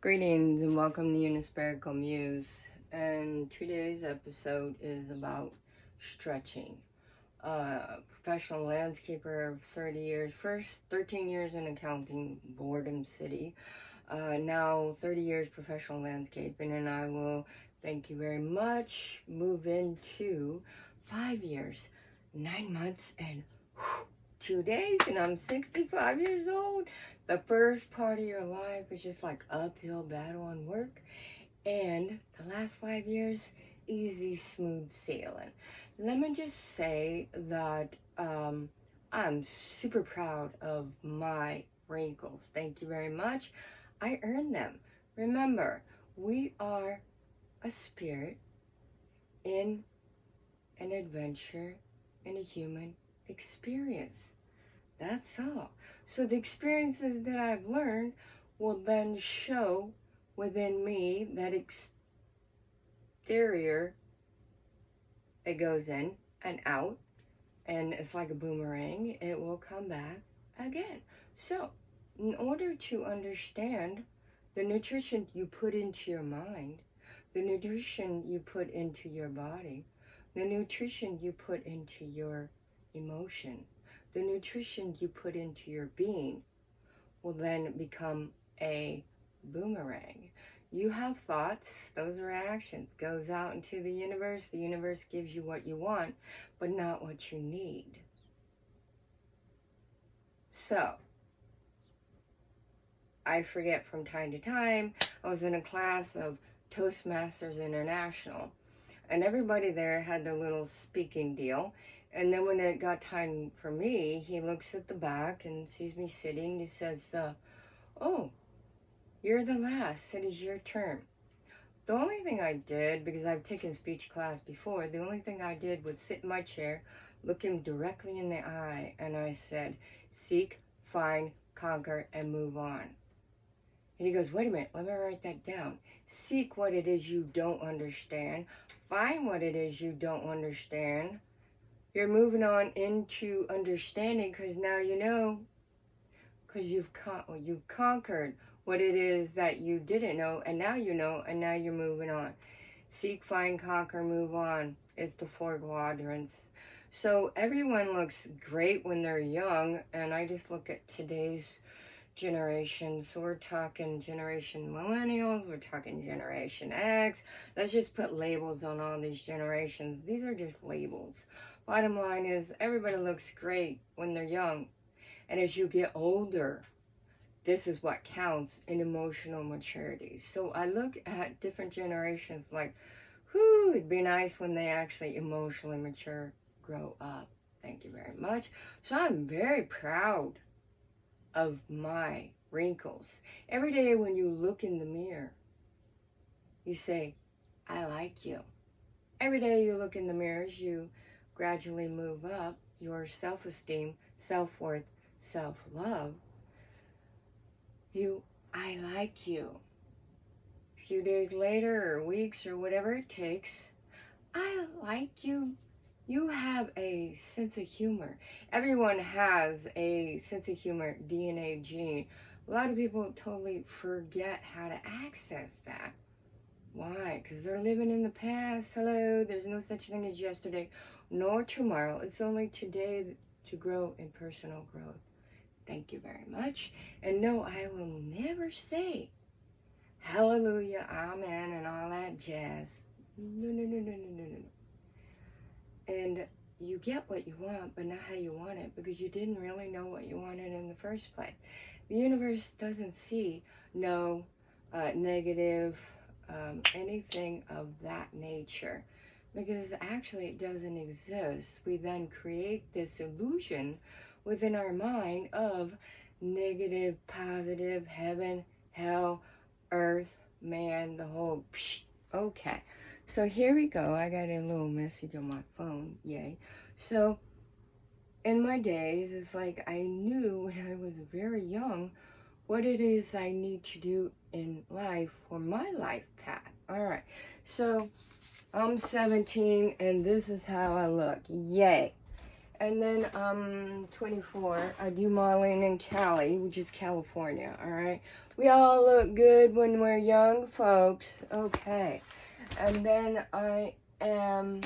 Greetings and welcome to Unispherical Muse. And today's episode is about stretching. Professional landscaper of 30 years, first 13 years in accounting, Boredom City. Now 30 years professional landscaping, and I will, thank you very much, move into 5 years, 9 months, and 2 days, and I'm 65 years old. The first part of your life is just like uphill battle and work, and the last 5 years, easy, smooth sailing. Let me just say that I'm super proud of my wrinkles. Thank you very much. I earned them. Remember, we are a spirit in an adventure in a human experience. That's all. So the experiences that I've learned will then show within me that exterior. It goes in and out, and it's like a boomerang. It will come back again. So in order to understand the nutrition you put into your mind, the nutrition you put into your body, the nutrition you put into your emotion, the nutrition you put into your being will then become a boomerang. You have thoughts, those are actions, goes out into the universe gives you what you want, but not what you need. So, I forget from time to time, I was in a class of Toastmasters International, and everybody there had their little speaking deal. And then when it got time for me, he looks at the back and sees me sitting. He says, oh, you're the last. It is your turn. The only thing I did, because I've taken speech class before, the only thing I did was sit in my chair, look him directly in the eye, and I said, seek, find, conquer, and move on. And he goes, wait a minute, let me write that down. Seek what it is you don't understand. Find what it is you don't understand. You're moving on into understanding because now you know, because you've conquered what it is that you didn't know, and now you know, and now you're moving on. Seek, find, conquer, move on. It's the 4 quadrants. So everyone looks great when they're young, and I just look at today's generation. So we're talking generation millennials, we're talking generation X. Let's just put labels on all these generations. These are just labels. Bottom line is everybody looks great when they're young. And as you get older, this is what counts in emotional maturity. So I look at different generations like, whew, it'd be nice when they actually emotionally mature, grow up. Thank you very much. So I'm very proud of my wrinkles. Every day when you look in the mirror, you say, I like you. Every day you look in the mirrors, you gradually move up your self-esteem, self-worth, self-love. I like you. A few days later or weeks or whatever it takes, I like you. You have a sense of humor. Everyone has a sense of humor DNA gene. A lot of people totally forget how to access that. Why? Because they're living in the past. Hello, there's no such thing as yesterday nor tomorrow. It's only today to grow in personal growth. Thank you very much. And no, I will never say hallelujah, amen, and all that jazz. No. And you get what you want, but not how you want it, because you didn't really know what you wanted in the first place. The universe doesn't see no negative anything of that nature, because actually it doesn't exist. We then create this illusion within our mind of negative, positive, heaven, hell, earth, man, the whole psh. Okay, so here we go. I got a little message on my phone, yay. So in my days, it's like I knew when I was very young what it is I need to do in life for my life path. All right, so I'm 17 and this is how I look. Yay. And then 24, I do modeling in Cali, which is California, all right? We all look good when we're young, folks. Okay. And then I am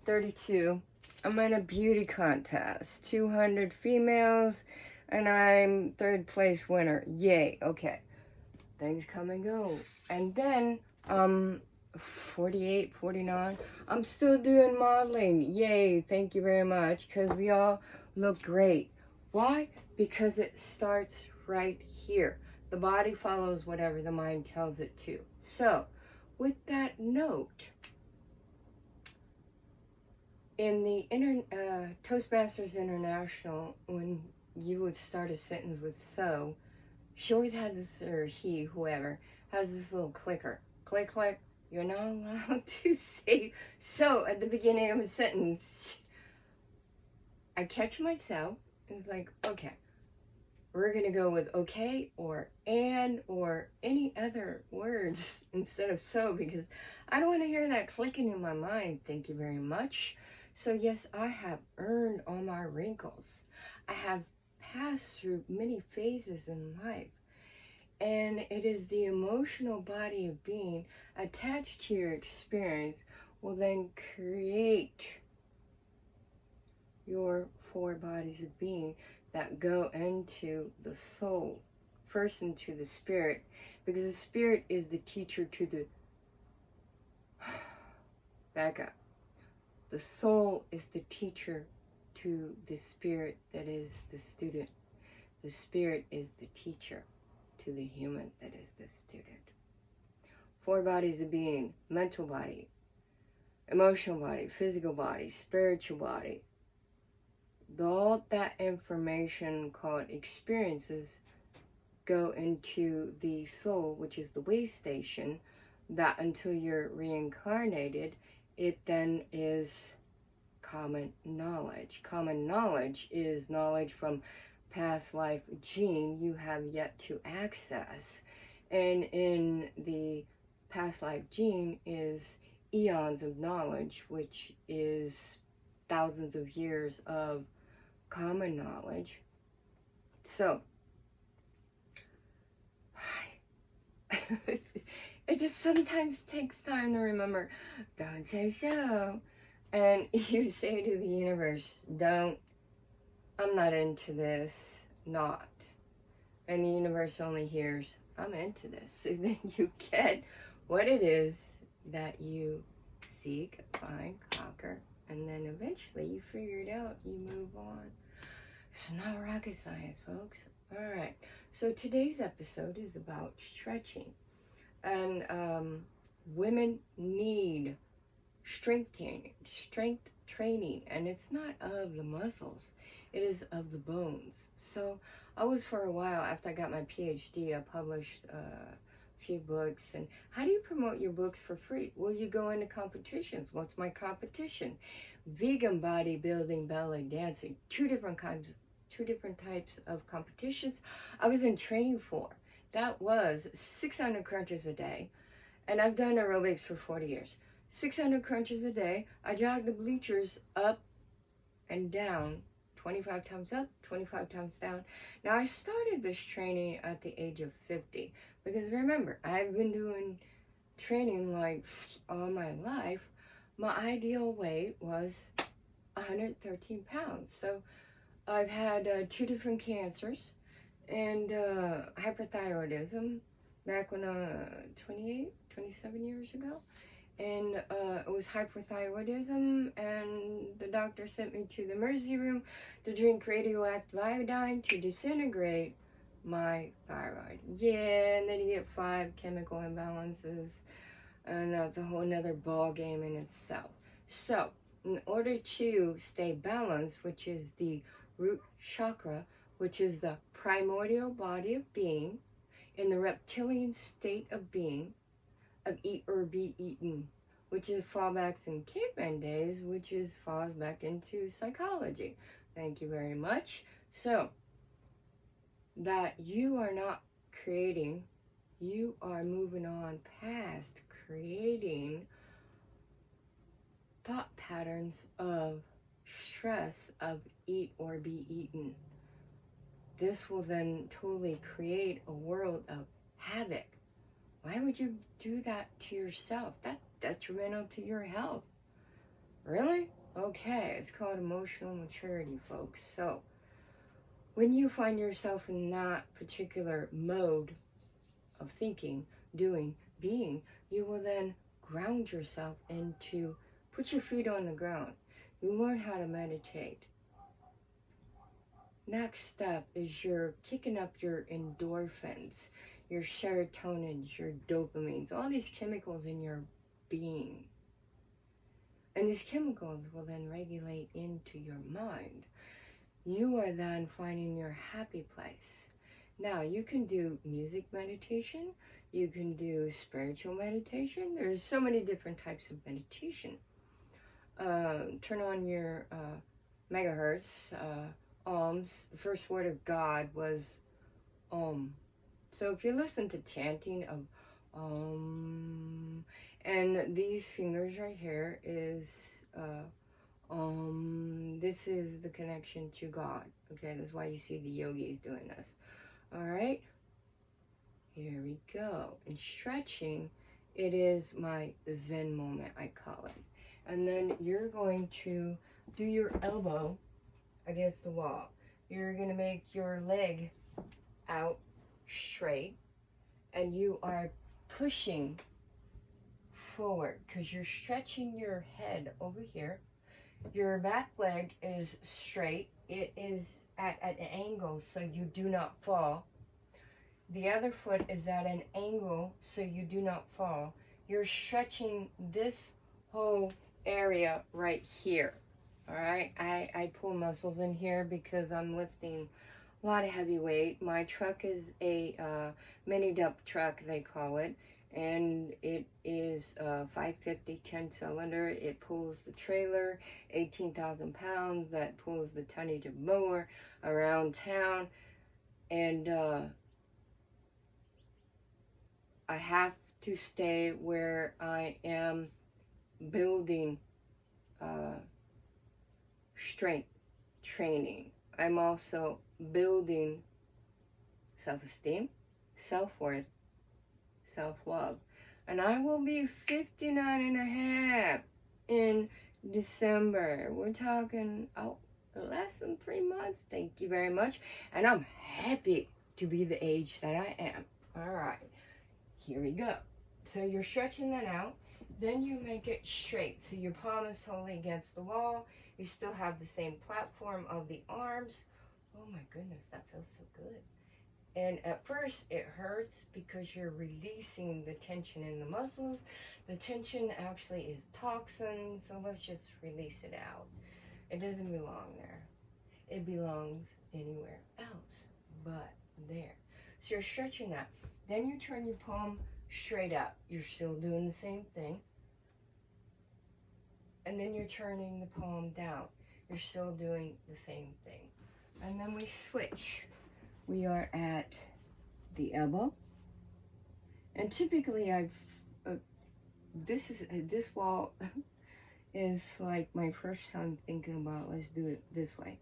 32. I'm in a beauty contest. 200 females, and I'm third place winner. Yay. Okay. Things come and go. And then 48, 49, I'm still doing modeling. Yay, thank you very much, because we all look great. Why? Because it starts right here. The body follows whatever the mind tells it to. So, with that note, in the Toastmasters International, when you would start a sentence with so, she always had this, or he, whoever, has this little clicker. Click, click. You're not allowed to say so at the beginning of a sentence. I catch myself. It's like, okay, we're going to go with okay or and or any other words instead of so, because I don't want to hear that clicking in my mind. Thank you very much. So yes, I have earned all my wrinkles. I have passed through many phases in life. And it is the emotional body of being attached to your experience will then create your four bodies of being that go into the soul, first into the spirit, because the spirit is the teacher to the back up. The soul is the teacher to the spirit that is the student. The spirit is the teacher to the human that is the student. Four bodies of being: mental body, emotional body, physical body, spiritual body. All that information called experiences go into the soul, which is the way station, that until you're reincarnated, it then is common knowledge. Common knowledge is knowledge from past life gene you have yet to access. And in the past life gene is eons of knowledge, which is thousands of years of common knowledge. So it just sometimes takes time to remember, don't say so. And you say to the universe, don't, I'm not into this, not. And the universe only hears, I'm into this. So then you get what it is that you seek, find, conquer, and then eventually you figure it out, you move on. It's not rocket science, folks. All right. So today's episode is about stretching. And women need strength training, and it's not of the muscles, it is of the bones. So I was, for a while after I got my PhD, I published a few books. And how do you promote your books for free? Well, you go into competitions. What's my competition? Vegan bodybuilding, ballet dancing, two different types of competitions I was in training for. That was 600 crunches a day, and I've done aerobics for 40 years. 600 crunches a day. I jog the bleachers up and down, 25 times up, 25 times down. Now, I started this training at the age of 50, because remember, I've been doing training like all my life. My ideal weight was 113 pounds. So I've had 2 different cancers and hyperthyroidism back when 27 years ago. And it was hyperthyroidism, and the doctor sent me to the emergency room to drink radioactive iodine to disintegrate my thyroid. Yeah, and then you get 5 chemical imbalances, and that's a whole nother ball game in itself. So, in order to stay balanced, which is the root chakra, which is the primordial body of being, in the reptilian state of being, of eat or be eaten, which is fallbacks in caveman days, which is falls back into psychology. Thank you very much. So, that you are not creating, you are moving on past creating thought patterns of stress of eat or be eaten. This will then totally create a world of havoc. Why would you do that to yourself? That's detrimental to your health. Really? Okay, it's called emotional maturity, folks. So, when you find yourself in that particular mode of thinking, doing, being, you will then ground yourself into put your feet on the ground. You learn how to meditate. Next step is you're kicking up your endorphins, your serotonins, your dopamines, all these chemicals in your being. And these chemicals will then regulate into your mind. You are then finding your happy place. Now, you can do music meditation. You can do spiritual meditation. There's so many different types of meditation. Turn on your megahertz, ohms. The first word of God was Om. So if you listen to chanting of Om, and these fingers right here is this is the connection to God. Okay, that's why you see the yogis doing this. All right, here we go. And stretching, it is my Zen moment, I call it. And then you're going to do your elbow against the wall. You're going to make your leg out straight, and you are pushing forward because you're stretching your head over here. Your back leg is straight. It is at an angle so you do not fall. The other foot is at an angle so you do not fall. You're stretching this whole area right here. All right, I pull muscles in here because I'm lifting a lot of heavy weight. My truck is a mini dump truck, they call it, and it is a 550 10-cylinder. It pulls the trailer, 18,000 pounds, that pulls the tonnage of mower around town, and I have to stay where I am building strength training. I'm also building self-esteem, self-worth, self-love. And I will be 59 and a half in December. We're talking, less than 3 months. Thank you very much. And I'm happy to be the age that I am. All right, here we go. So you're stretching that out. Then you make it straight. So your palm is totally against the wall. You still have the same platform of the arms. Oh my goodness, that feels so good. And at first it hurts because you're releasing the tension in the muscles. The tension actually is toxin, so let's just release it out. It doesn't belong there. It belongs anywhere else but there. So you're stretching that. Then you turn your palm straight up. You're still doing the same thing. And then you're turning the palm down. You're still doing the same thing. And then we switch. We are at the elbow. And typically this wall is like my first time thinking about let's do it this way.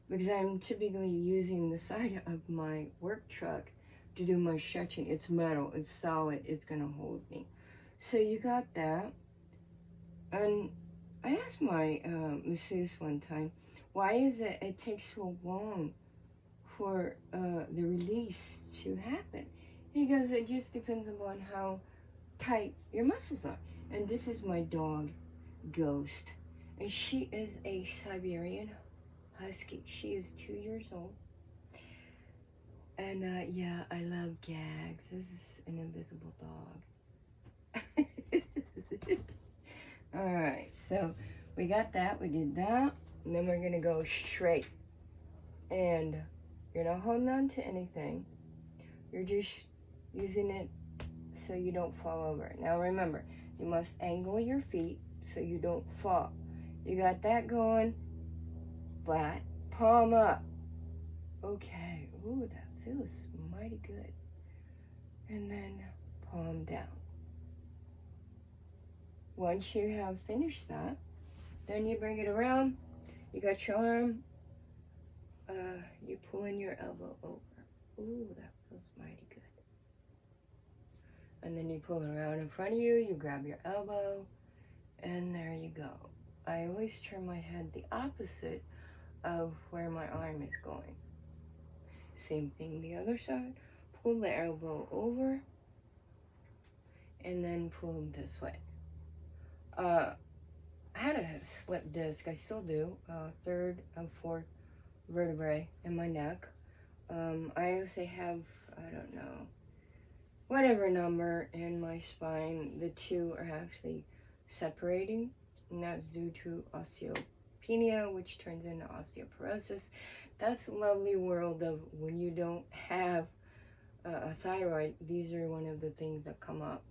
Because I'm typically using the side of my work truck to do my stretching. It's metal, it's solid, it's gonna hold me. So you got that. And I asked my masseuse one time, why is it takes so long for the release to happen? He goes, it just depends upon how tight your muscles are. And this is my dog, Ghost. And she is a Siberian Husky. She is 2 years old. And yeah, I love gags. This is an invisible dog. Alright, so we got that, we did that, and then we're gonna go straight. And you're not holding on to anything. You're just using it so you don't fall over. Now remember, you must angle your feet so you don't fall. You got that going, flat, palm up. Okay, ooh, that feels mighty good. And then palm down. Once you have finished that, then you bring it around You got your arm, you pull in your elbow over. Ooh, that feels mighty good. And then you pull it around in front of you, you grab your elbow, and there you go. I always turn my head the opposite of where my arm is going. Same thing the other side. Pull the elbow over, and then pull this way. I had a slip disc, I still do, third and fourth vertebrae in my neck. I also have, I don't know, whatever number in my spine. The two are actually separating, and that's due to osteopenia, which turns into osteoporosis. That's the lovely world of when you don't have a thyroid. These are one of the things that come up.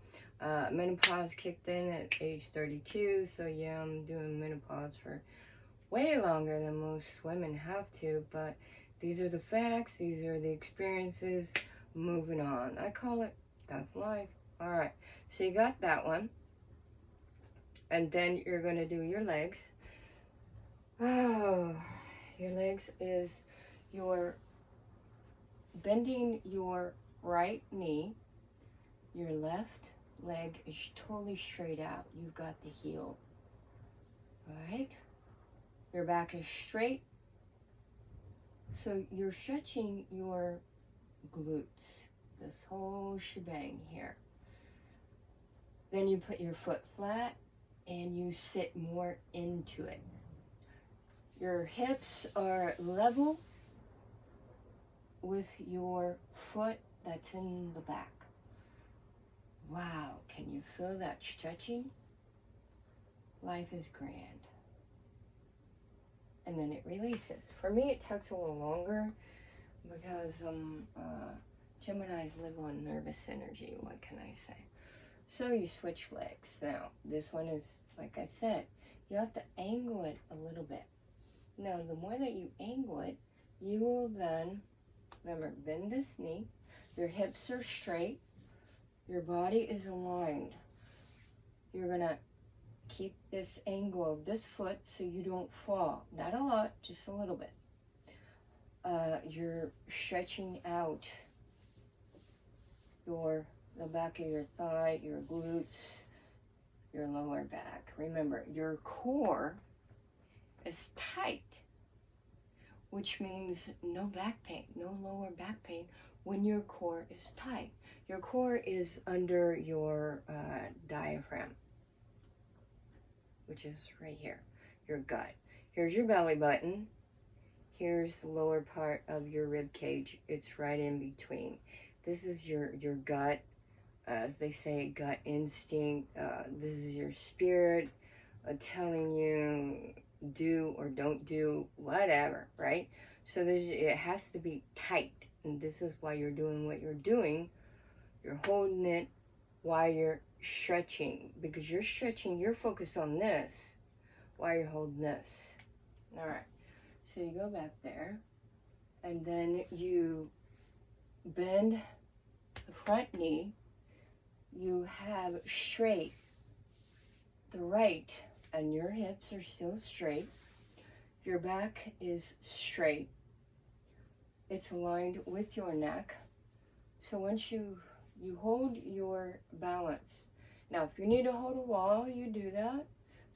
Menopause kicked in at age 32, so yeah, I'm doing menopause for way longer than most women have to, but these are the facts, these are the experiences. Moving on. I call it, that's life. All right, so you got that one. And then you're going to do your legs. Oh, your legs is your bending your right knee. Your left leg is totally straight out. You've got the heel. All right? Your back is straight. So you're stretching your glutes. This whole shebang here. Then you put your foot flat and you sit more into it. Your hips are level with your foot that's in the back. Wow, can you feel that stretching? Life is grand. And then it releases. For me, it takes a little longer because Geminis live on nervous energy. What can I say? So you switch legs. Now, this one is, like I said, you have to angle it a little bit. Now, the more that you angle it, you will then, remember, bend this knee. Your hips are straight. Your body is aligned. You're going to keep this angle of this foot so you don't fall. Not a lot, just a little bit. You're stretching out the back of your thigh, your glutes, your lower back. Remember, your core is tight, which means no back pain, no lower back pain when your core is tight. Your core is under your diaphragm, which is right here, your gut. Here's your belly button. Here's the lower part of your rib cage. It's right in between. This is your gut. As they say, gut instinct. This is your spirit telling you do or don't do whatever, right? So it has to be tight. And this is why you're doing what you're doing. You're holding it while you're stretching. Because you're stretching, you're focused on this while you're holding this. All right. So you go back there. And then you bend the front knee. You have straight the right, and your hips are still straight. Your back is straight. It's aligned with your neck. So once you hold your balance. Now, if you need to hold a wall, you do that.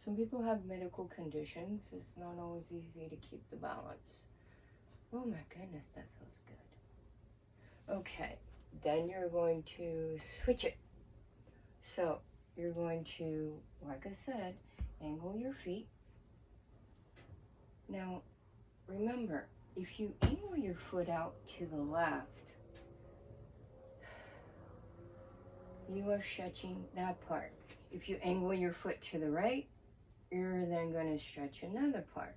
Some people have medical conditions. It's not always easy to keep the balance. Oh my goodness, that feels good. Okay, then you're going to switch it. So you're going to, like I said, angle your feet. Now, remember, if you angle your foot out to the left, you are stretching that part. If you angle your foot to the right, you're then going to stretch another part.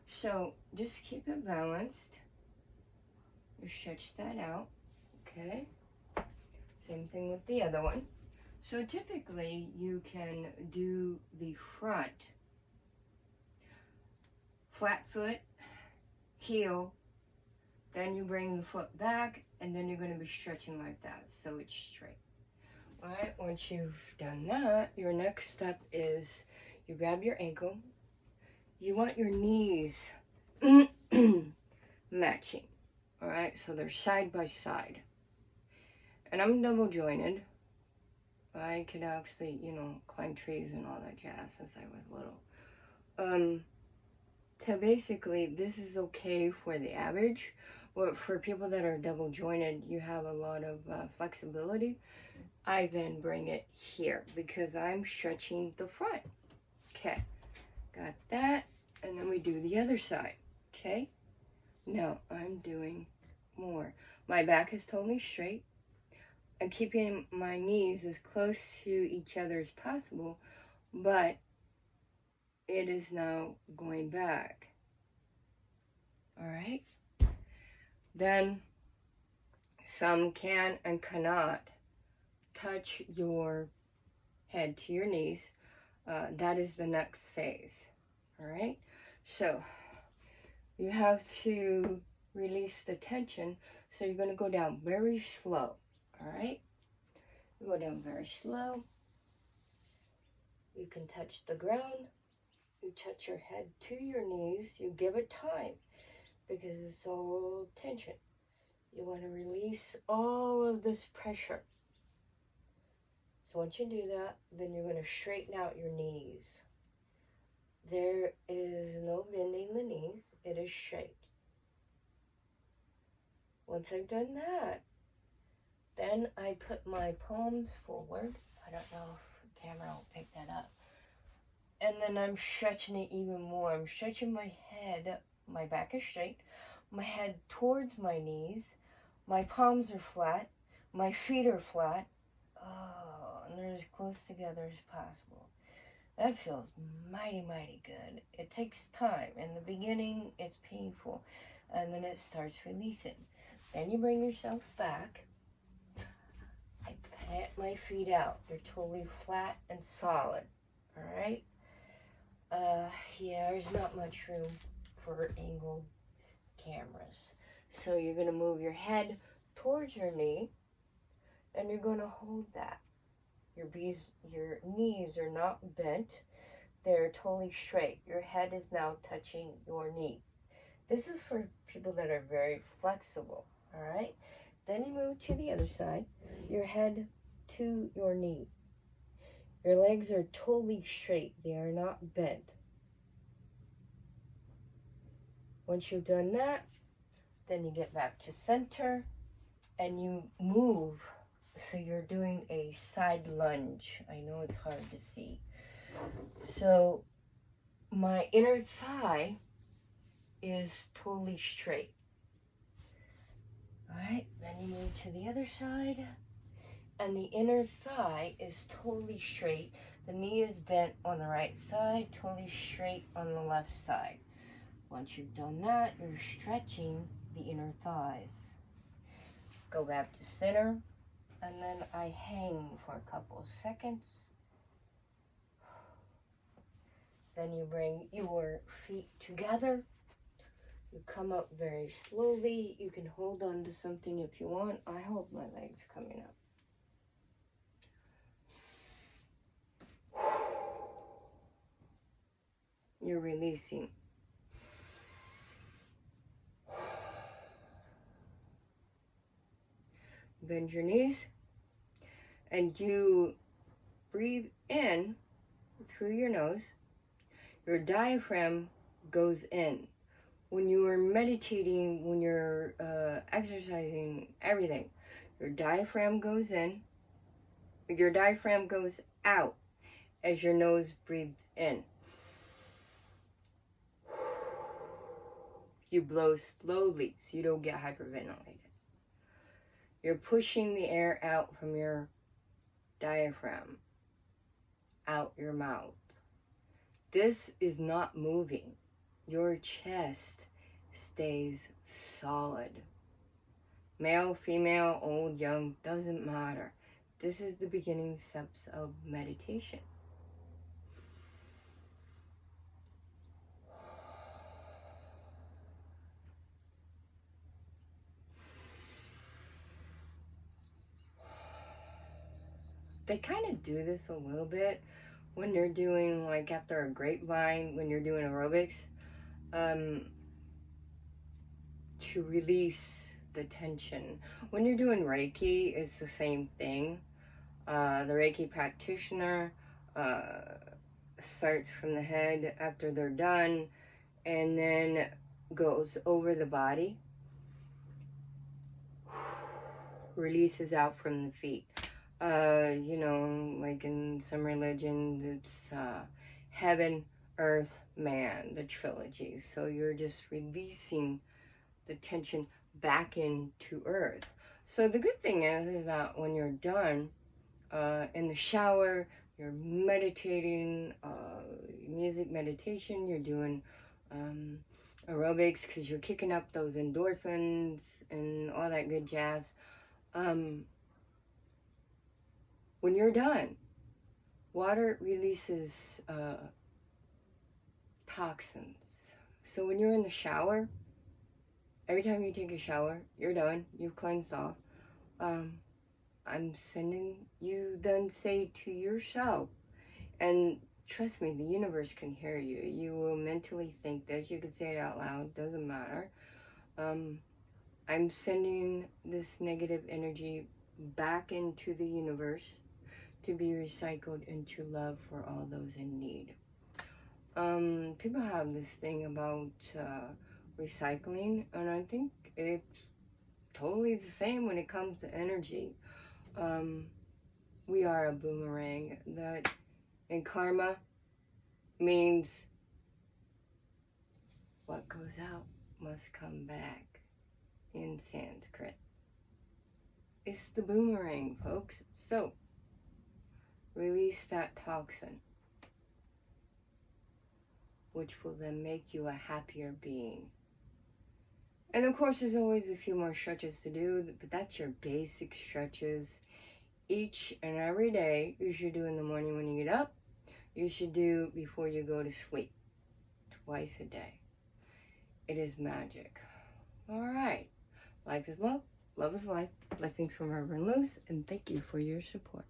So just keep it balanced. You stretch that out, okay? Same thing with the other one. So typically you can do the front, flat foot, heel, then you bring the foot back, and then you're going to be stretching like that, so it's straight. All right, once you've done that, your next step is you grab your ankle, you want your knees matching. All right, so they're side by side. And I'm double jointed. I could actually, climb trees and all that jazz since I was little. So basically, this is okay for the average. But for people that are double jointed, you have a lot of flexibility. I then bring it here because I'm stretching the front. Okay, got that. And then we do the other side. Okay, now I'm doing more. My back is totally straight. I'm keeping my knees as close to each other as possible, but it is now going back. All right? Then some can and cannot touch your head to your knees. That is the next phase. All right? So you have to release the tension. So you're going to go down very slow. All right? You go down very slow. You can touch the ground. You touch your head to your knees. You give it time because it's all tension. You want to release all of this pressure. So once you do that, then you're going to straighten out your knees. There is no bending the knees. It is straight. Once I've done that, then I put my palms forward. I don't know if the camera will pick that up. And then I'm stretching it even more. I'm stretching my head. My back is straight. My head towards my knees. My palms are flat. My feet are flat. Oh, and they're as close together as possible. That feels mighty, mighty good. It takes time. In the beginning, it's painful. And then it starts releasing. Then you bring yourself back. I plant my feet out. They're totally flat and solid. All right? Yeah, there's not much room for angled cameras. So you're going to move your head towards your knee, and you're going to hold that. Your knees are not bent. They're totally straight. Your head is now touching your knee. This is for people that are very flexible, all right? Then you move to the other side. Your head to your knee. Your legs are totally straight. They are not bent. Once you've done that, then you get back to center and you move. So you're doing a side lunge. I know it's hard to see. So my inner thigh is totally straight. All right, then you move to the other side. And the inner thigh is totally straight. The knee is bent on the right side, totally straight on the left side. Once you've done that, you're stretching the inner thighs. Go back to center, and then I hang for a couple of seconds. Then you bring your feet together. You come up very slowly. You can hold on to something if you want. I hold my legs coming up. You're releasing. Bend your knees, and you breathe in through your nose. Your diaphragm goes in. When you are meditating, when you're exercising, everything, your diaphragm goes in. Your diaphragm goes out as your nose breathes in. You blow slowly so you don't get hyperventilated. You're pushing the air out from your diaphragm, out your mouth. This is not moving. Your chest stays solid. Male, female, old, young, doesn't matter. This is the beginning steps of meditation. They kind of do this a little bit when you're doing, like after a grapevine, when you're doing aerobics, to release the tension. When you're doing Reiki, it's the same thing. The Reiki practitioner starts from the head after they're done, and then goes over the body, releases out from the feet. You know, like in some religions, it's heaven, earth, man, the trilogy. So you're just releasing the tension back into earth. So the good thing is that when you're done in the shower, you're meditating, music meditation, you're doing aerobics because you're kicking up those endorphins and all that good jazz. When you're done, water releases toxins. So when you're in the shower, every time you take a shower, you're done, you've cleansed off. I'm sending you, then say to yourself, and trust me, the universe can hear you. You will mentally think this. You can say it out loud, doesn't matter. I'm sending this negative energy back into the universe to be recycled into love for all those in need. People have this thing about recycling, and I think it's totally the same when it comes to energy. We are a boomerang. That in karma means what goes out must come back in Sanskrit. It's the boomerang, folks. So release that toxin, which will then make you a happier being. And of course, there's always a few more stretches to do, but that's your basic stretches. Each and every day, you should do in the morning when you get up. You should do before you go to sleep. Twice a day. It is magic. All right. Life is love. Love is life. Blessings from Reverend Lewis, and thank you for your support.